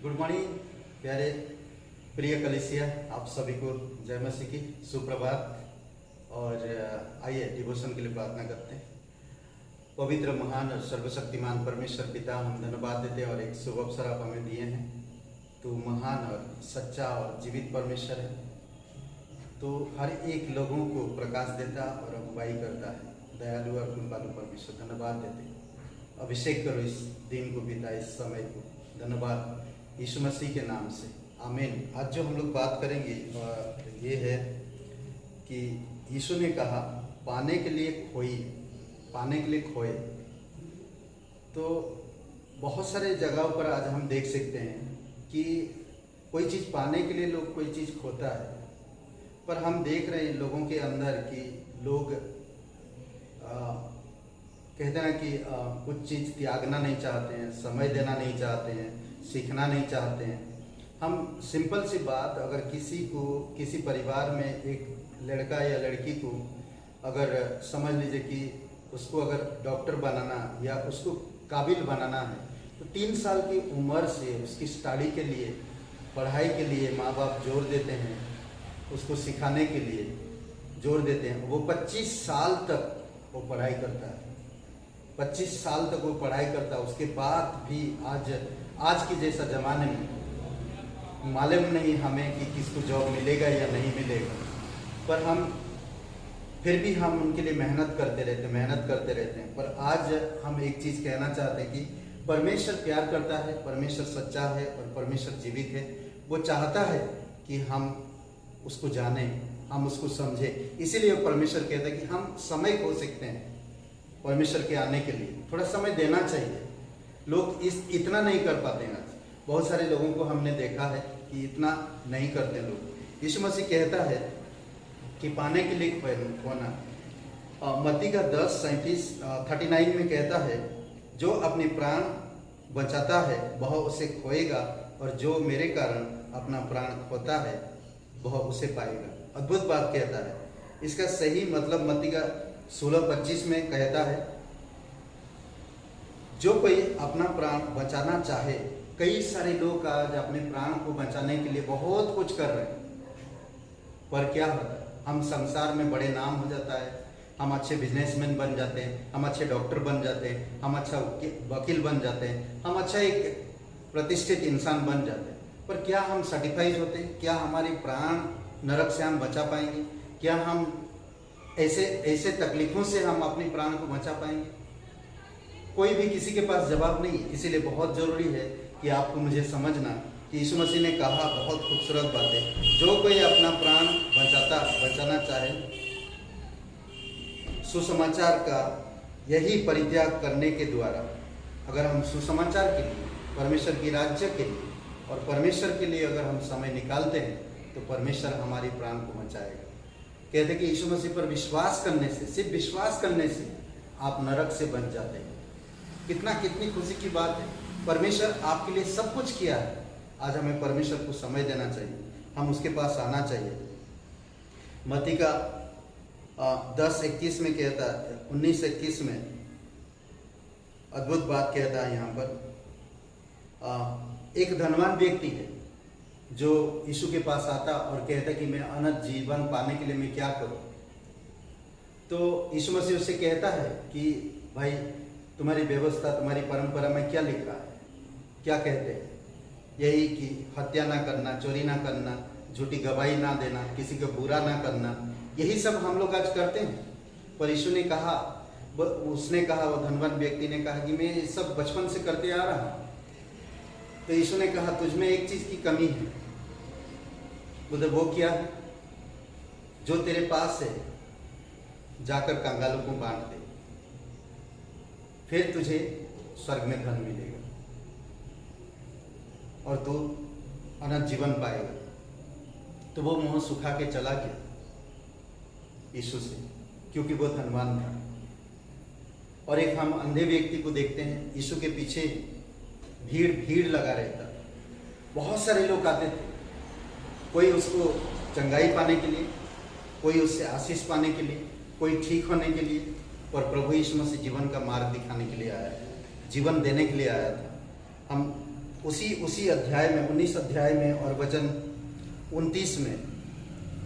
Good morning प्यारे प्रिय कलीसिया, आप सभी को जय मसीह की सुप्रभात। और आइए डिवोशन के लिए प्रार्थना करते हैं। पवित्र, महान और सर्वशक्तिमान परमेश्वर पिता, हम धन्यवाद देते हैं और एक शुभ अवसर आप हमें दिए हैं। तू महान और सच्चा और जीवित परमेश्वर है। तो हर एक लोगों को प्रकाश देता और अगुवाई करता है। दयालु और कृपालु परमेश्वर, धन्यवाद देते हैं। अभिषेक करो इस दिन को, बिता इस समय को। धन्यवाद यीशु मसीह के नाम से, आमीन। आज जो हम लोग बात करेंगे ये है कि यीशु ने कहा पाने के लिए खोइए, पाने के लिए खोए। तो बहुत सारे जगहों पर आज हम देख सकते हैं कि कोई चीज़ पाने के लिए लोग कोई चीज़ खोता है, पर हम देख रहे हैं लोगों के अंदर कि लोग कहते हैं कि कुछ चीज़ त्यागना नहीं चाहते हैं, समय देना नहीं चाहते हैं, सीखना नहीं चाहते हैं। हम सिंपल सी बात, अगर किसी परिवार में एक लड़का या लड़की को अगर समझ लीजिए कि उसको अगर डॉक्टर बनाना या उसको काबिल बनाना है, तो 3 साल की उम्र से उसकी स्टडी के लिए, पढ़ाई के लिए माँ बाप जोर देते हैं, उसको सिखाने के लिए जोर देते हैं। वो 25 साल तक वो पढ़ाई करता है, 25 साल तक वो पढ़ाई करता है। उसके बाद भी आज के जैसा ज़माने में मालूम नहीं हमें कि किसको जॉब मिलेगा या नहीं मिलेगा, पर हम फिर भी हम उनके लिए मेहनत करते रहते हैं। पर आज हम एक चीज़ कहना चाहते हैं कि परमेश्वर प्यार करता है, परमेश्वर सच्चा है और परमेश्वर जीवित है। वो चाहता है कि हम उसको जानें, हम उसको समझें। इसीलिए परमेश्वर कहता है कि हम समय खो सकते हैं परमेश्वर के आने के लिए। थोड़ा समय देना चाहिए। लोग इतना नहीं कर पाते हैं। आज बहुत सारे लोगों को हमने देखा है कि इतना नहीं करते लोग। यीशु मसीह कहता है कि पाने के लिए खोना। मत्ती का 10:39 में कहता है, जो अपने प्राण बचाता है वह उसे खोएगा, और जो मेरे कारण अपना प्राण खोता है वह उसे पाएगा। अद्भुत बात कहता है। इसका सही मतलब मत्ती का 16:25 में कहता है, जो कोई अपना प्राण बचाना चाहे। कई सारे लोग आज अपने प्राण को बचाने के लिए बहुत कुछ कर रहे हैं, पर क्या होता है, हम संसार में बड़े नाम हो जाता है, हम अच्छे बिजनेसमैन बन जाते हैं, हम अच्छे डॉक्टर बन जाते हैं, हम अच्छा वकील बन जाते हैं, हम अच्छा एक प्रतिष्ठित इंसान बन जाते हैं। पर क्या हम सर्टिफाइड होते हैं? क्या हमारे प्राण नरक से हम बचा पाएंगे? क्या हम ऐसे तकलीफों से हम अपने प्राण को बचा पाएंगे? कोई भी किसी के पास जवाब नहीं है। इसीलिए बहुत जरूरी है कि आपको मुझे समझना कि यीशु मसीह ने कहा बहुत खूबसूरत बातें, जो कोई अपना प्राण बचाना चाहे, सुसमाचार का यही परित्याग करने के द्वारा, अगर हम सुसमाचार के लिए, परमेश्वर की राज्य के लिए और परमेश्वर के लिए अगर हम समय निकालते हैं, तो परमेश्वर हमारी प्राण को बचाएगा। कहते हैं कि यीशु मसीह पर विश्वास करने से, सिर्फ विश्वास करने से आप नरक से बच जाते हैं। कितनी खुशी की बात है। परमेश्वर आपके लिए सब कुछ किया है। आज हमें परमेश्वर को समय देना चाहिए, हम उसके पास आना चाहिए। मत्ती का 10:21 में कहता है, 19:21 में अद्भुत बात कहता है। यहाँ पर एक धनवान व्यक्ति है जो यीशु के पास आता और कहता कि मैं अनंत जीवन पाने के लिए मैं क्या करूं। तो यीशु मसीह उससे कहता है कि भाई, तुम्हारी व्यवस्था, तुम्हारी परंपरा में क्या लिखा है? क्या कहते हैं? यही कि हत्या ना करना, चोरी ना करना, झूठी गवाही ना देना, किसी को बुरा ना करना। यही सब हम लोग आज करते हैं। पर यीशु ने कहा, उसने कहा, वो धनवान व्यक्ति ने कहा कि मैं ये सब बचपन से करते आ रहा हूँ। तो यीशु ने कहा, तुझमें एक चीज की कमी है। उधर वो क्या है? जो तेरे पास है जाकर कंगालों को बांट दे, फिर तुझे स्वर्ग में धन मिलेगा और तू अनंत जीवन पाएगा। तो वो मुंह सुखा के चला गया यीशु से, क्योंकि वो धनवान था। और एक हम अंधे व्यक्ति को देखते हैं, यीशु के पीछे भीड़ लगा रहता। बहुत सारे लोग आते थे, कोई उसको चंगाई पाने के लिए, कोई उससे आशीष पाने के लिए, कोई ठीक होने के लिए। और प्रभु यीशु मसीह जीवन का मार्ग दिखाने के लिए आया, जीवन देने के लिए आया था। हम उसी अध्याय में 19 अध्याय में और वचन 29 में,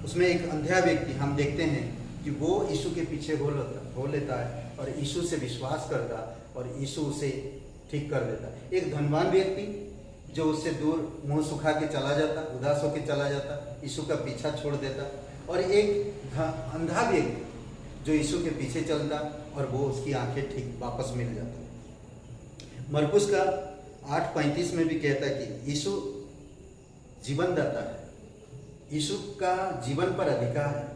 उसमें एक अंधा व्यक्ति हम देखते हैं कि वो यीशु के पीछे हो लेता है और यीशु से विश्वास करता और यीशु उसे ठीक कर देता। एक धनवान व्यक्ति जो उससे दूर मुंह सुखा के चला जाता, उदास होकर चला जाता, यीशु का पीछा छोड़ देता, और एक अंधा व्यक्ति जो यीशु के पीछे चलता और वो उसकी आंखें ठीक वापस मिल जाती। मरकुस का 8:35 में भी कहता है कि यीशु जीवन दाता है, यीशु का जीवन पर अधिकार है,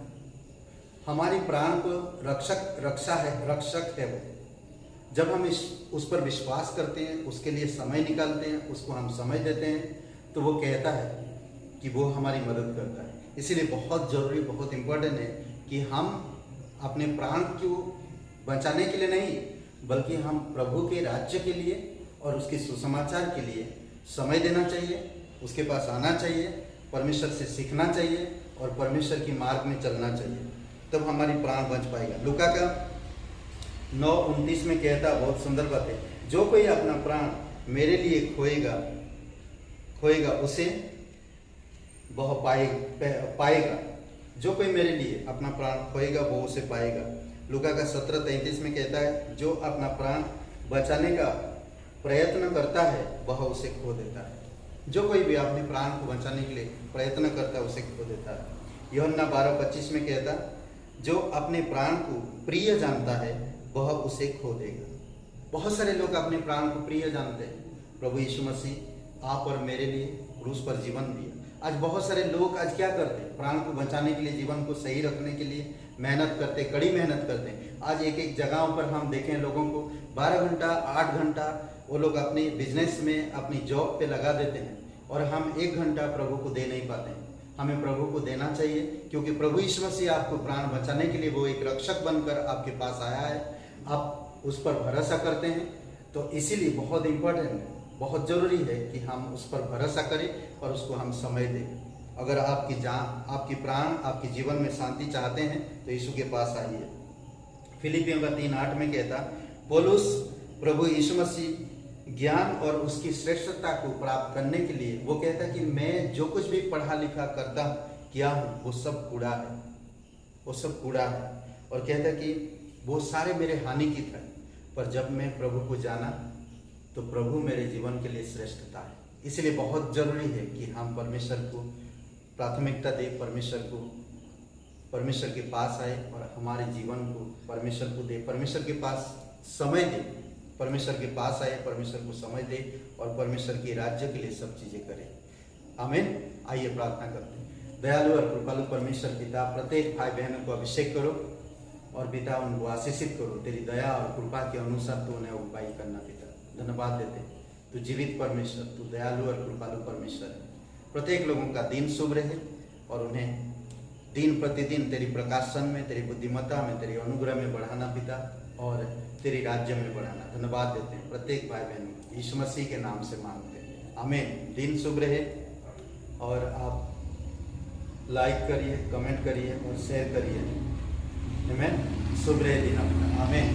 हमारी प्राण को रक्षक है वो। जब हम उस पर विश्वास करते हैं, उसके लिए समय निकालते हैं, उसको हम समय देते हैं, तो वो कहता है कि वो हमारी मदद करता है। इसीलिए बहुत ज़रूरी, बहुत इम्पोर्टेंट है कि हम अपने प्राण को बचाने के लिए नहीं, बल्कि हम प्रभु के राज्य के लिए और उसके सुसमाचार के लिए समय देना चाहिए, उसके पास आना चाहिए, परमेश्वर से सीखना चाहिए और परमेश्वर की मार्ग में चलना चाहिए, तब हमारी प्राण बच पाएगा। लूका का 9:29 में कहता, बहुत सुंदर बात है, जो कोई अपना प्राण मेरे लिए खोएगा उसे वह पाएगा। जो कोई मेरे लिए अपना प्राण खोएगा वो उसे पाएगा। लूका का 17:33 में कहता है, जो अपना प्राण बचाने का प्रयत्न करता है वह उसे खो देता है। जो कोई भी अपने प्राण को बचाने के लिए प्रयत्न करता है उसे खो देता है। यूहन्ना 12:25 में कहता, जो अपने प्राण को प्रिय जानता है वह उसे खो देगा। बहुत सारे लोग अपने प्राण को प्रिय जानते हैं। प्रभु यीशु मसीह आप और मेरे लिए क्रूस पर जीवन दिया। आज बहुत सारे लोग आज क्या करते हैं, प्राण को बचाने के लिए, जीवन को सही रखने के लिए मेहनत करते, कड़ी मेहनत करते हैं। आज एक जगहों पर हम देखें लोगों को 12 घंटा 8 घंटा वो लोग अपने बिजनेस में, अपनी जॉब पे लगा देते हैं, और हम 1 घंटा प्रभु को दे नहीं पाते हैं। हमें प्रभु को देना चाहिए, क्योंकि प्रभु यीशु मसीह आपको प्राण बचाने के लिए वो एक रक्षक बनकर आपके पास आया है। आप उस पर भरोसा करते हैं, तो इसीलिए बहुत इम्पोर्टेंट है, बहुत ज़रूरी है कि हम उस पर भरोसा करें और उसको हम समय दें। अगर आपकी जान, आपकी प्राण, आपके जीवन में शांति चाहते हैं तो यीशु के पास आइए। फिलिपियों का 3:8 में कहता, पौलुस प्रभु यीशु मसीह ज्ञान और उसकी श्रेष्ठता को प्राप्त करने के लिए वो कहता कि मैं जो कुछ भी पढ़ा लिखा करता किया हूँ वो सब कूड़ा है, वो सब कूड़ा है। और कहता कि वो सारे मेरे हानि की थे, पर जब मैं प्रभु को जाना तो प्रभु मेरे जीवन के लिए श्रेष्ठता है। इसलिए बहुत जरूरी है कि हम परमेश्वर को प्राथमिकता दें, परमेश्वर के पास आए और हमारे जीवन को परमेश्वर को दे, परमेश्वर के पास समय दे, परमेश्वर के पास आए, परमेश्वर को समय दे और परमेश्वर के राज्य के लिए सब चीजें करें। आमीन। आइए प्रार्थना करते हैं। दयालु और कृपालु परमेश्वर पिता, प्रत्येक भाई बहनों को अभिषेक करो और पिता उनको आशीषित करो। तेरी दया और कृपा के अनुसार तू उन्हें उपाय करना पिता। धन्यवाद देते, तू जीवित परमेश्वर, तू दयालु और कृपालु परमेश्वर है। प्रत्येक लोगों का दिन शुभ रहे और उन्हें दिन प्रतिदिन तेरी प्रकाशन में, तेरी बुद्धिमत्ता में, तेरी अनुग्रह में बढ़ाना पिता, और तेरी राज्य में बढ़ाना। धन्यवाद देते हैं प्रत्येक भाई बहनों, यीशु मसीह के नाम से मांगते हैं, आमीन। दिन शुभ रहे और आप लाइक करिए, कमेंट करिए और शेयर करिए। आमीन। शुभ रहे दिन आपका, आमीन।